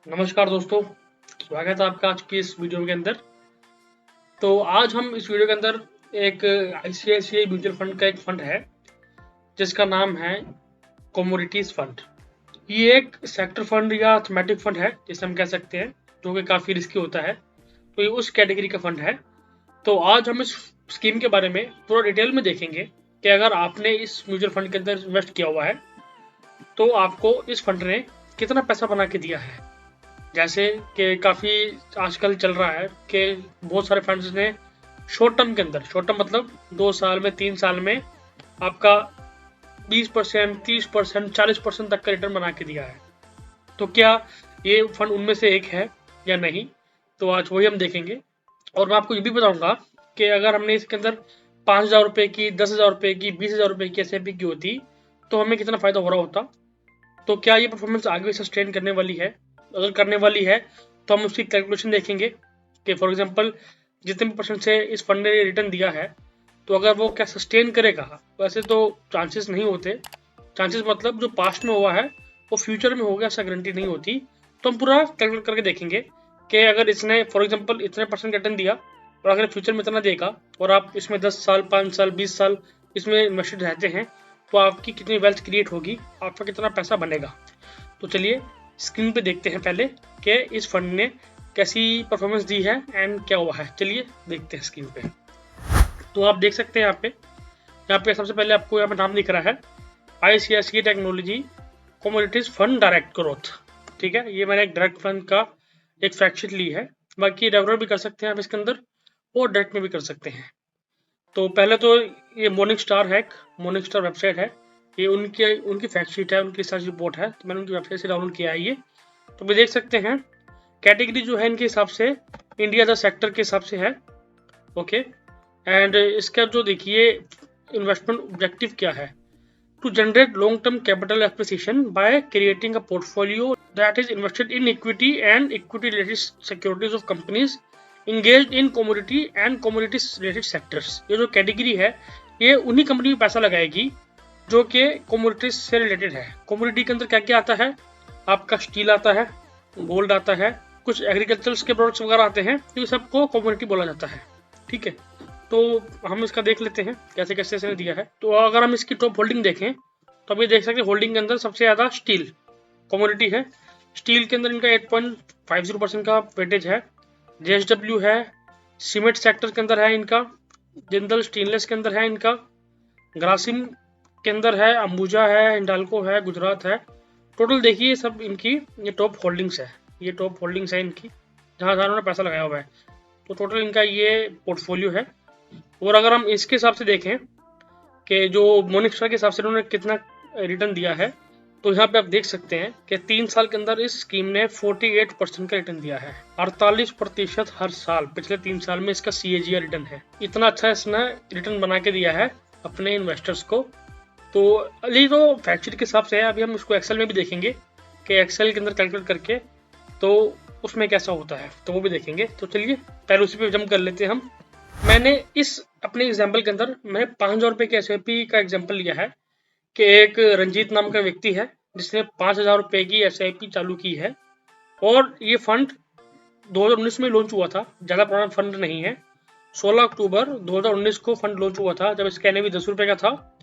नमस्कार दोस्तों, स्वागत है आपका आज की इस वीडियो के अंदर। तो आज हम इस वीडियो के अंदर एक आईसीआईसीआई म्यूचुअल फंड का एक फंड है जिसका नाम है कमोडिटीज फंड। ये एक सेक्टर फंड या थीमेटिक फंड है जिसे हम कह सकते हैं, जो कि काफ़ी रिस्की होता है। तो ये उस कैटेगरी का फंड है। तो आज हम इस स्कीम के बारे में पूरा डिटेल में देखेंगे कि अगर आपने इस म्यूचुअल फंड के अंदर इन्वेस्ट किया हुआ है तो आपको इस फंड ने कितना पैसा बना के दिया है। जैसे कि काफ़ी आजकल चल रहा है कि बहुत सारे फंड्स ने शॉर्ट टर्म के अंदर, शॉर्ट टर्म मतलब 2 साल में 3 साल में आपका 20%, 30%, 40% तक का रिटर्न बना के दिया है। तो क्या ये फंड उनमें से एक है या नहीं, तो आज वही हम देखेंगे। और मैं आपको ये भी बताऊंगा कि अगर हमने इसके अंदर 5,000 रुपये की, 10,000 रुपये की, 20,000 रुपये की एसआईपी की होती तो हमें कितना फ़ायदा हो रहा होता। तो क्या ये परफॉर्मेंस आगे भी सस्टेन करने वाली है? अगर करने वाली है तो हम उसकी कैलकुलेशन देखेंगे कि फॉर एग्जांपल जितने भी परसेंट से इस फंड ने रिटर्न दिया है तो अगर वो क्या सस्टेन करेगा। वैसे तो चांसेस नहीं होते, चांसेस मतलब जो पास्ट में हुआ है वो फ्यूचर में होगा ऐसा गारंटी नहीं होती। तो हम पूरा कैलकुलेट करके देखेंगे कि अगर इसने फॉर एग्जांपल इतने परसेंट रिटर्न दिया और अगर फ्यूचर में इतना देगा और आप इसमें 10 साल, 5 साल, 20 साल इसमें इन्वेस्टेड रहते हैं तो आपकी कितनी वेल्थ क्रिएट होगी, आपका कितना पैसा बनेगा। तो चलिए स्क्रीन पे देखते हैं पहले कि इस फंड ने कैसी परफॉर्मेंस दी है एंड क्या हुआ है। चलिए देखते हैं स्क्रीन पे। तो आप देख सकते हैं यहाँ पे सबसे पहले आपको यहाँ पे नाम दिख रहा है ICICI technology commodities fund direct growth. ठीक है, ये मैंने एक डायरेक्ट फंड का एक फैक्टशीट ली है। बाकी रेगुलर भी कर सकते हैं आप इसके अंदर और डायरेक्ट में भी कर सकते हैं। तो पहले तो ये मॉर्निंग स्टार है, मॉर्निंग स्टार वेबसाइट है, ये उनकी फैक्टशीट है, उनकी रिसर्च रिपोर्ट है। तो मैंने उनकी वेबसाइट से डाउनलोड किया है ये। तो भी देख सकते हैं कैटेगरी जो है इनके हिसाब से इंडिया द सेक्टर के हिसाब से है। ओके, एंड इसका जो देखिए इन्वेस्टमेंट ऑब्जेक्टिव क्या है, to generate long term capital appreciation by creating a portfolio that is invested in equity and equity related securities of companies engage in commodity and commodity related sectors. ये जो category है ये उन्हीं company में पैसा लगाएगी जो कि कमोडिटीज से रिलेटेड है। कमोडिटी के अंदर क्या क्या आता है, आपका स्टील आता है, गोल्ड आता है, कुछ एग्रीकल्चर के प्रोडक्ट्स वगैरह आते हैं, तो ये सबको कमोडिटी बोला जाता है। ठीक है, तो हम इसका देख लेते हैं कैसे कैसे इसने दिया है। तो अगर हम इसकी टॉप होल्डिंग देखें तो अभी देख सकते हैं होल्डिंग के अंदर सबसे ज़्यादा स्टील कमोडिटी है। स्टील के अंदर इनका 8.50% का वेटेज है। जेएसडब्ल्यू है, सीमेंट सेक्टर के अंदर है इनका, जिंदल स्टेनलेस के अंदर है इनका, ग्रासिम के अंदर है, अंबुजा है, हिंडाल्को है, गुजरात है। टोटल देखिए सब इनकी ये टॉप होल्डिंग्स है, ये टॉप होल्डिंग्स है इनकी जहाँ जहाँ उन्होंने पैसा लगाया हुआ है। तो टोटल इनका ये पोर्टफोलियो है। और अगर हम इसके हिसाब से देखें कि जो मोनिस्टर के हिसाब से उन्होंने कितना रिटर्न दिया है, तो यहाँ पे आप देख सकते हैं कि 3 साल के अंदर इस स्कीम ने 48% का रिटर्न दिया है। 48% हर साल पिछले 3 साल में इसका CAGR रिटर्न है। इतना अच्छा इसने रिटर्न बना के दिया है अपने इन्वेस्टर्स को। तो अली तो फैक्चर के हिसाब से है, अभी हम उसको एक्सेल में भी देखेंगे कि एक्सेल के अंदर कैलकुलेट करके तो उसमें कैसा होता है, तो वो भी देखेंगे। तो चलिए पहले उसी पे जंप कर लेते हैं हम। मैंने इस अपने एग्जाम्पल के अंदर मैंने 5,000 रुपये के SIP का एग्जाम्पल लिया है कि एक रंजीत नाम का व्यक्ति है जिसने 5,000 रुपये की SIP चालू की है और ये फंड 2019 में लॉन्च हुआ था, ज़्यादा पुराना फंड नहीं है। 16 अक्टूबर 2019 को फंड लॉन्च हुआ था जब इसका NAV 10 रुपये का था।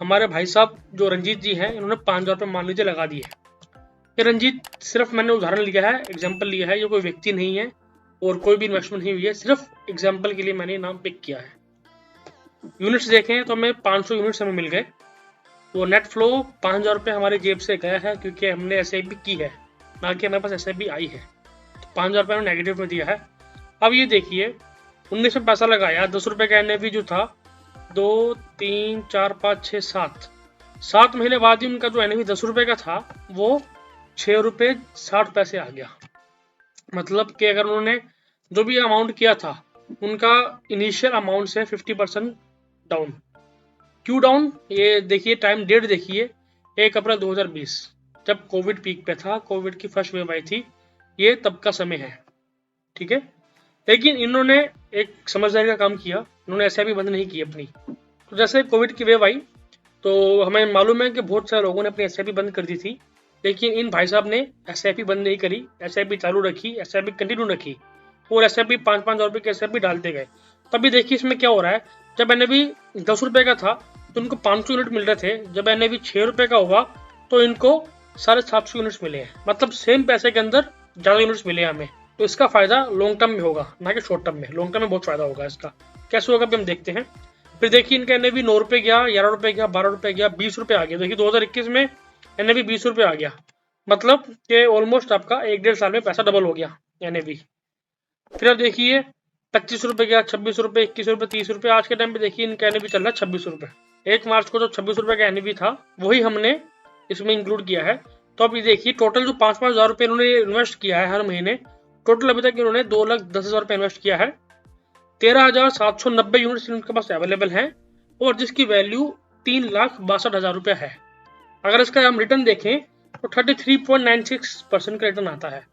हमारे भाई साहब जो रंजीत जी हैं इन्होंने 5,000 रुपये मान लीजिए लगा दिए। ये रंजीत सिर्फ मैंने उदाहरण लिया है, एग्जाम्पल लिया है, ये कोई व्यक्ति नहीं है और कोई भी इन्वेस्टमेंट नहीं हुई है, सिर्फ एग्जाम्पल के लिए मैंने नाम पिक किया है। यूनिट्स देखें तो हमें 500 यूनिट्स हमें मिल गए। वो नेट फ्लो 5,000 रुपये हमारे जेब से गया है क्योंकि हमने SIP की है, ना कि हमारे पास SIP आई है। तो 5,000 रुपये हमने नेगेटिव में दिया है। अब ये देखिए 19 में पैसा लगाया, 10 रुपये का NAV जो था 2, 3, 4, 5, 6, 7 महीने बाद ही उनका जो NAV 10 रुपये का था वो 6 रुपये 60 पैसे आ गया। मतलब कि अगर उन्होंने जो भी अमाउंट किया था उनका इनिशियल अमाउंट से 50% डाउन। क्यों डाउन, ये देखिए टाइम डेट देखिए 1 अप्रैल 2020 जब कोविड पीक पे था, कोविड की फर्स्ट वेव आई थी, ये तब का समय है। ठीक है, लेकिन इन्होंने एक समझदारी का काम किया, इन्होंने SIP बंद नहीं की अपनी। तो जैसे कोविड की वेव आई तो हमें मालूम है कि बहुत सारे लोगों ने अपनी SIP बंद कर दी थी लेकिन इन भाई साहब ने SIP बंद नहीं करी, SIP चालू रखी, SIP कंटिन्यू रखी और SIP 5-5 रुपये की SIP डालते गए। तभी देखिए इसमें क्या हो रहा है, जब NAV 10 रुपये का था तो इनको 500 यूनिट मिल रहे थे, जब NAV 6 रुपये का होगा तो इनको 750 यूनिट्स मिले हैं, मतलब सेम पैसे के अंदर ज़्यादा यूनिट्स मिले हैं हमें। तो इसका फायदा लॉन्ग टर्म में होगा, ना कि शॉर्ट टर्म में। लॉन्ग टर्म में बहुत फायदा होगा इसका। कैसे होगा अभी हम देखते हैं। फिर देखिए इनका NAV 9 रुपये गया, 11 रुपये गया, 12 रुपये गया, 20 रुपये आ गया। देखिए 2021 में NAV 20 रुपये आ गया, मतलब कि ऑलमोस्ट आपका 1-1.5 साल में पैसा डबल हो गया NAV। फिर अब देखिए 25 रुपये गया, 26 रुपये, 21 रुपये, 30 रुपये। आज के टाइम पे देखिए इनका NAV चल रहा है 26 रुपये। 1 मार्च को जो 26 रुपये का NAV था वही हमने इसमें इंक्लूड किया है। तो अब ये देखिए टोटल जो 5-5 हज़ार रुपये इन्होंने इन्वेस्ट किया है हर महीने, टोटल अभी तक इन्होंने 2,10,000 रुपये इन्वेस्ट किया है। 13,790 यूनिट्स इनके पास अवेलेबल हैं और जिसकी वैल्यू 3,62,000 रुपये है। अगर इसका हम रिटर्न देखें तो 33.96% का रिटर्न आता है।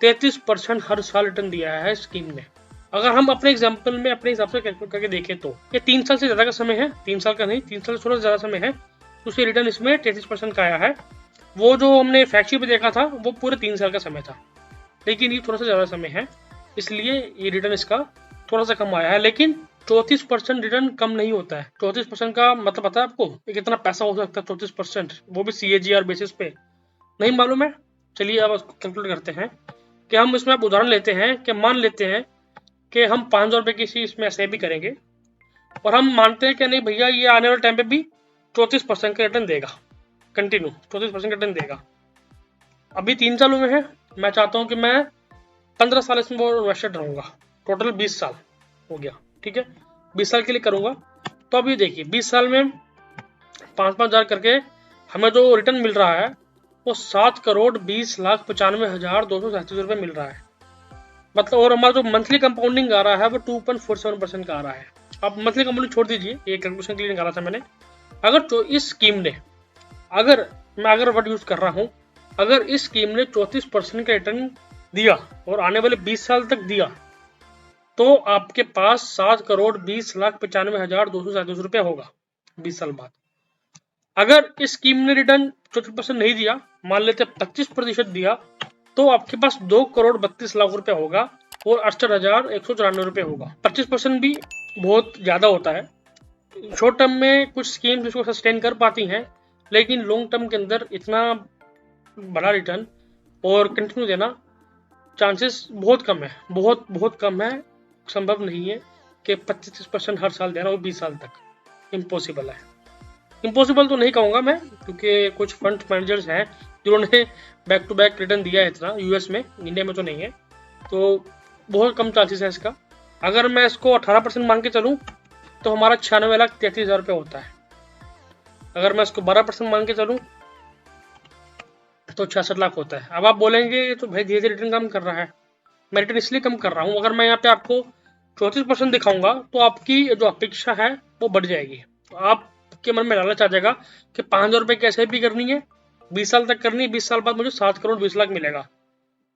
33% हर साल रिटर्न दिया है स्कीम ने। अगर हम अपने एग्जाम्पल में अपने हिसाब से कैलकुलेट करके देखें तो ये 3 साल से ज़्यादा का समय है, 3 साल का नहीं, 3 साल से थोड़ा ज़्यादा समय है, तो उससे रिटर्न इसमें 33% का आया है। वो जो हमने फैक्ट्री पे देखा था वो पूरे 3 साल का समय था, लेकिन ये थोड़ा सा ज़्यादा समय है, इसलिए ये रिटर्न इसका थोड़ा सा कम आया है। लेकिन 34% रिटर्न कम नहीं होता है। 34% का मतलब पता है आपको कि कितना पैसा हो सकता है 34%, वो भी CAGR बेसिस पे? नहीं मालूम है? चलिए अब उसको कैलकुलेट करते हैं कि हम इसमें आप उदाहरण लेते हैं कि मान लेते हैं कि हम 5,000 रुपये की इसमें SIP करेंगे और हम मानते हैं कि नहीं भैया ये आने वाले टाइम पे भी 34% का रिटर्न देगा, कंटिन्यू 34% का रिटर्न देगा। अभी 3 सालों में है, मैं चाहता हूँ कि मैं 15 साल इसमें वो इन्वेस्टेड रहूँगा, टोटल 20 साल हो गया, ठीक है, 20 साल के लिए करूँगा। तो अभी देखिए 20 साल में 5-5 हज़ार करके हमें जो रिटर्न मिल रहा है वो 7,20,95,237 रुपये मिल रहा है, मतलब। और हमारा जो मंथली कंपाउंडिंग आ रहा है वो 2.47% का आ रहा है। अब मंथली कंपाउंडिंग छोड़ दीजिए, ये कैलकुलेशन के लिए निकाला था मैंने। अगर तो इस स्कीम ने, अगर वर्ड यूज कर रहा हूँ, अगर इस स्कीम ने 34% का रिटर्न दिया और आने वाले 20 साल तक दिया तो आपके पास 7,20,95,237 रुपये होगा 20 साल बाद। अगर इस स्कीम ने रिटर्न 34% नहीं दिया, मान लेते 25% दिया, तो आपके पास 2,32,00,000 रुपये होगा और 68,194 रुपये होगा। 25% भी बहुत ज़्यादा होता है। शॉर्ट टर्म में कुछ स्कीम्स इसको सस्टेन कर पाती हैं, लेकिन लॉन्ग टर्म के अंदर इतना बड़ा रिटर्न और कंटिन्यू देना चांसेस बहुत कम है, बहुत कम है। संभव नहीं है कि 25% हर साल देना वो 20 साल तक, इम्पॉसिबल है। इम्पॉसिबल तो नहीं कहूँगा मैं, क्योंकि कुछ फंड मैनेजर्स हैं जिन्होंने बैक टू बैक रिटर्न दिया है इतना US में, इंडिया में तो नहीं है, तो बहुत कम चांसेस है इसका। अगर मैं इसको 18% मान के चलूँ तो हमारा 96,33,000 रुपये होता है। अगर मैं इसको 12% मान के चलूँ तो 66 लाख होता है। अब आप बोलेंगे तो भाई धीरे धीरे रिटर्न कम कर रहा है। मैं रिटर्न इसलिए कम कर रहा हूँ, अगर मैं यहाँ पे आपको 34% दिखाऊंगा तो आपकी जो अपेक्षा है वो बढ़ जाएगी। तो आपके मन में लालच आ जाएगा कि 5,000 रुपये की SIP करनी है, 20 साल तक करनी है, 20 साल बाद मुझे 7,20,00,000 मिलेगा।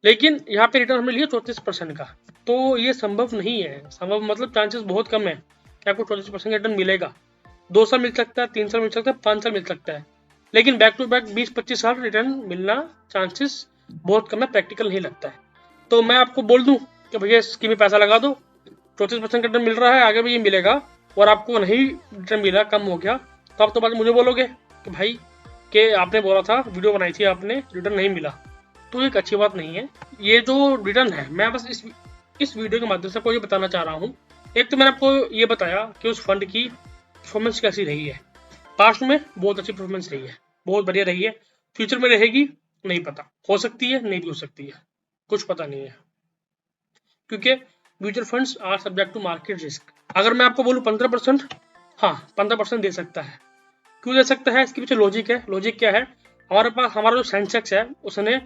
लेकिन यहाँ पे रिटर्न हमने लिया 34% का, तो ये संभव नहीं है। संभव मतलब चांसेस बहुत कम है कि आपको 34% रिटर्न मिलेगा। 2 साल मिल सकता है, 3 साल मिल सकता है, 5 साल मिल सकता है, लेकिन बैक टू बैक 20-25 साल रिटर्न मिलना चांसेस बहुत कम है, प्रैक्टिकल नहीं लगता है। तो मैं आपको बोल दूं कि भैया स्कीम में पैसा लगा दो, 34% रिटर्न मिल रहा है, आगे भी ये मिलेगा, और आपको नहीं रिटर्न मिला, कम हो गया, तो आप तो बाद मुझे बोलोगे कि भाई कि आपने बोला था, वीडियो बनाई थी आपने, रिटर्न नहीं मिला। तो एक अच्छी बात नहीं है। ये जो रिटर्न है, मैं बस इस वीडियो के माध्यम से आपको ये बताना चाह रहा हूँ। एक तो मैंने आपको ये बताया कि उस फंड की परफॉर्मेंस कैसी रही है। पास्ट में बहुत अच्छी परफॉर्मेंस रही है, बहुत बढ़िया रही है। फ्यूचर में रहेगी नहीं पता, हो सकती है, नहीं भी हो सकती है, कुछ पता नहीं है, क्योंकि mutual funds are subject to market risk. अगर मैं आपको बोलूँ 15%, हाँ 15% दे सकता है। क्यों दे सकता है, इसके पीछे लॉजिक है। लॉजिक क्या है, हमारे पास हमारा जो सेंसेक्स है उसने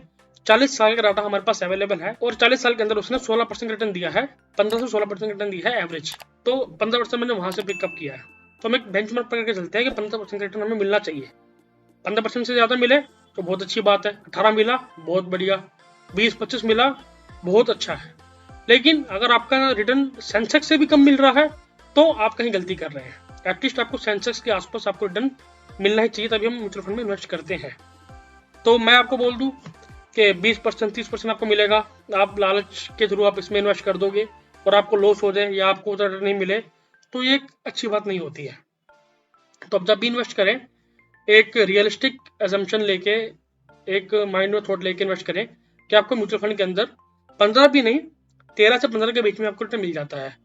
40 साल का डाटा हमारे पास अवेलेबल है, और 40 साल के अंदर उसने 16% रिटर्न दिया है, 15 से 16% रिटर्न दिया है एवरेज। तो 15% मैंने वहां से पिकअप किया है। तो हम एक बेंचमार्क पकड़ के चलते हैं कि 15% रिटर्न हमें मिलना चाहिए। 15% से ज़्यादा मिले तो बहुत अच्छी बात है, 18 मिला बहुत बढ़िया, 20-25 मिला बहुत अच्छा है। लेकिन अगर आपका रिटर्न सेंसेक्स से भी कम मिल रहा है तो आप कहीं गलती कर रहे हैं। एटलीस्ट आपको सेंसेक्स के आसपास आपको रिटर्न मिलना ही चाहिए, तभी हम म्यूचुअल फंड में इन्वेस्ट करते हैं। तो मैं आपको बोल दूं कि 20% 30% आपको मिलेगा, आप लालच के थ्रू आप इसमें इन्वेस्ट कर दोगे और आपको लॉस हो जाए या आपको उतना नहीं मिले, तो ये एक अच्छी बात नहीं होती है। तो अब जब भी इन्वेस्ट करें, एक रियलिस्टिक एजम्पशन लेके, एक माइंड में थॉट लेके इन्वेस्ट करें कि आपको म्यूचुअल फंड के अंदर 15 भी नहीं, 13 से 15 के बीच में आपको रिटर्न मिल जाता है।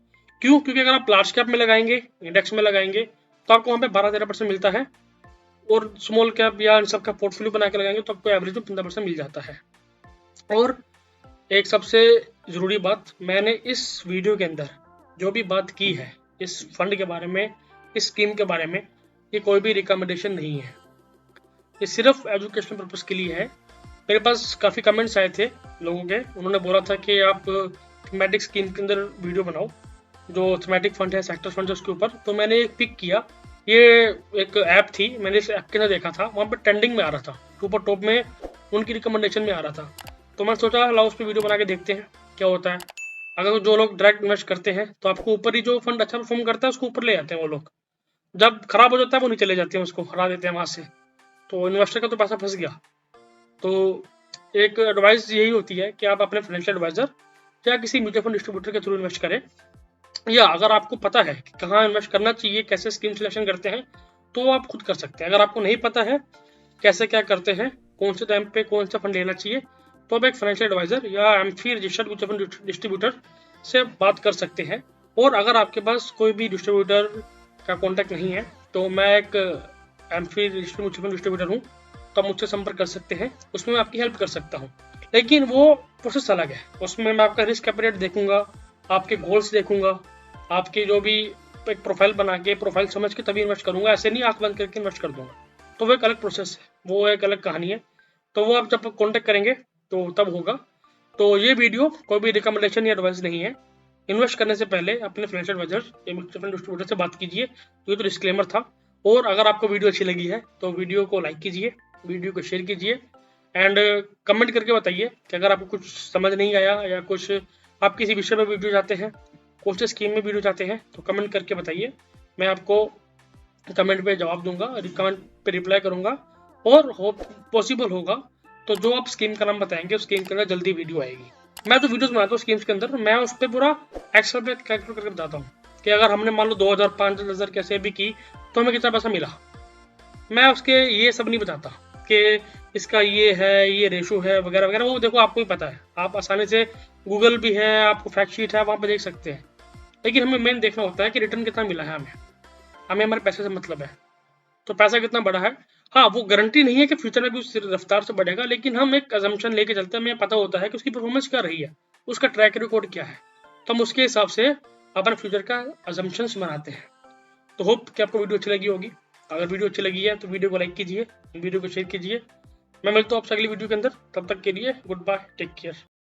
क्यों? क्योंकि अगर आप लार्ज कैप में लगाएंगे, इंडेक्स में लगाएंगे, तो आपको वहाँ पे 12-13% मिलता है, और स्मॉल कैप या इन सब का पोर्टफोलियो बना के लगाएंगे तो आपको एवरेज में 15% मिल जाता है। और एक सबसे ज़रूरी बात, मैंने इस वीडियो के अंदर जो भी बात की है इस फंड के बारे में, इस स्कीम के बारे में, ये कोई भी रिकमेंडेशन नहीं है, ये सिर्फ एजुकेशन पर्पज़ के लिए है। मेरे पास काफ़ी कमेंट्स आए थे लोगों के, उन्होंने बोला था कि आप थीमेटिक स्कीम के अंदर वीडियो बनाओ, जो थीमेटिक फंड है, सेक्टर फंड है, उसके ऊपर। तो मैंने एक पिक किया, ये एक ऐप थी, मैंने इस ऐप के अंदर देखा था, वहाँ पे ट्रेंडिंग में आ रहा था, सुपर टॉप में उनकी रिकमेंडेशन में आ रहा था। तो मैंने सोचा लाओ उस पर वीडियो बना के देखते हैं क्या होता है। अगर जो लोग डायरेक्ट इन्वेस्ट करते हैं तो आपको ऊपर ही, जो फंड अच्छा परफॉर्म करता है उसको ऊपर ले जाते हैं वो लोग, जब खराब हो जाता है वो नीचे ले जाते हैं, उसको हरा देते हैं वहाँ से, तो इन्वेस्टर का तो पैसा फंस गया। तो एक एडवाइस यही होती है कि आप अपने फाइनेंशियल एडवाइजर या किसी म्यूचुअल फंड डिस्ट्रीब्यूटर के थ्रू इन्वेस्ट करें, या अगर आपको पता है कि कहाँ इन्वेस्ट करना चाहिए, कैसे स्कीम सिलेक्शन करते हैं, तो आप खुद कर सकते हैं। अगर आपको नहीं पता है कैसे क्या करते हैं, कौन से टाइम पे कौन सा फंड लेना चाहिए, तो आप एक फाइनेंशियल एडवाइजर या AMFI registered mutual fund distributor से बात कर सकते हैं। और अगर आपके पास कोई भी डिस्ट्रीब्यूटर का कॉन्टैक्ट नहीं है, तो मैं एक AMFI registered mutual fund distributor हूँ, तो आप मुझसे संपर्क कर सकते हैं, उसमें मैं आपकी हेल्प कर सकता हूँ। लेकिन वो प्रोसेस अलग है, उसमें मैं आपका रिस्क एपेटाइट देखूंगा, आपके गोल्स देखूंगा, आपकी जो भी एक प्रोफाइल बना के, प्रोफाइल समझ के तभी इन्वेस्ट करूंगा, ऐसे नहीं आंख बंद करके इन्वेस्ट कर दूंगा। तो वो एक अलग प्रोसेस है, वो एक अलग कहानी है। तो वो आप जब कॉन्टेक्ट करेंगे तो तब होगा। तो ये वीडियो कोई भी रिकमेंडेशन या एडवाइस नहीं है। इन्वेस्ट करने से पहले अपने फाइनेंशियल एडवाइजर या म्यूचुअल फंड डिस्ट्रीब्यूटर से बात कीजिए। तो ये तो डिस्क्लेमर था। और अगर आपको वीडियो अच्छी लगी है तो वीडियो को लाइक कीजिए, वीडियो को शेयर कीजिए, एंड कमेंट करके बताइए कि अगर आपको कुछ समझ नहीं आया या कुछ आप किसी विषय में वीडियो चाहते हैं, कौन से स्कीम में वीडियो चाहते हैं, तो कमेंट करके बताइए। मैं आपको कमेंट पे जवाब दूंगा, कमेंट पे रिप्लाई करूंगा, और हो पॉसिबल होगा तो जो आप स्कीम का नाम बताएंगे उस स्कीम के अंदर जल्दी वीडियो आएगी। मैं तो वीडियोस बनाता हूँ स्कीम्स के अंदर, मैं उस पर पूरा एक्सेल पे कैलकुलेट करके बताता हूँ कि अगर हमने मान लो 2000 5000 कैसे भी की तो हमें कितना पैसा मिला। मैं उसके ये सब नहीं बताता कि इसका ये है, ये रेशो है वगैरह वगैरह, वो देखो आपको ही पता है, आप आसानी से गूगल भी है, आपको फैक्ट शीट है, वहाँ पे देख सकते हैं। लेकिन हमें मेन देखना होता है कि रिटर्न कितना मिला है हमें हमारे पैसे से मतलब है, तो पैसा कितना बढ़ा है। हाँ, वो गारंटी नहीं है कि फ्यूचर में भी उस रफ्तार से बढ़ेगा, लेकिन हम एक अजम्पशन लेके चलते हैं, हमें पता होता है कि उसकी परफॉर्मेंस क्या रही है, उसका ट्रैक रिकॉर्ड क्या है, तो हम उसके हिसाब से अपने फ्यूचर का अजम्पशंस बनाते हैं। तो होप कि आपको वीडियो अच्छी लगी होगी। अगर वीडियो अच्छी लगी है तो वीडियो को लाइक कीजिए, वीडियो को शेयर कीजिए। मैं मिलता हूँ आपसे अगली वीडियो के अंदर, तब तक के लिए गुड बाय, टेक केयर।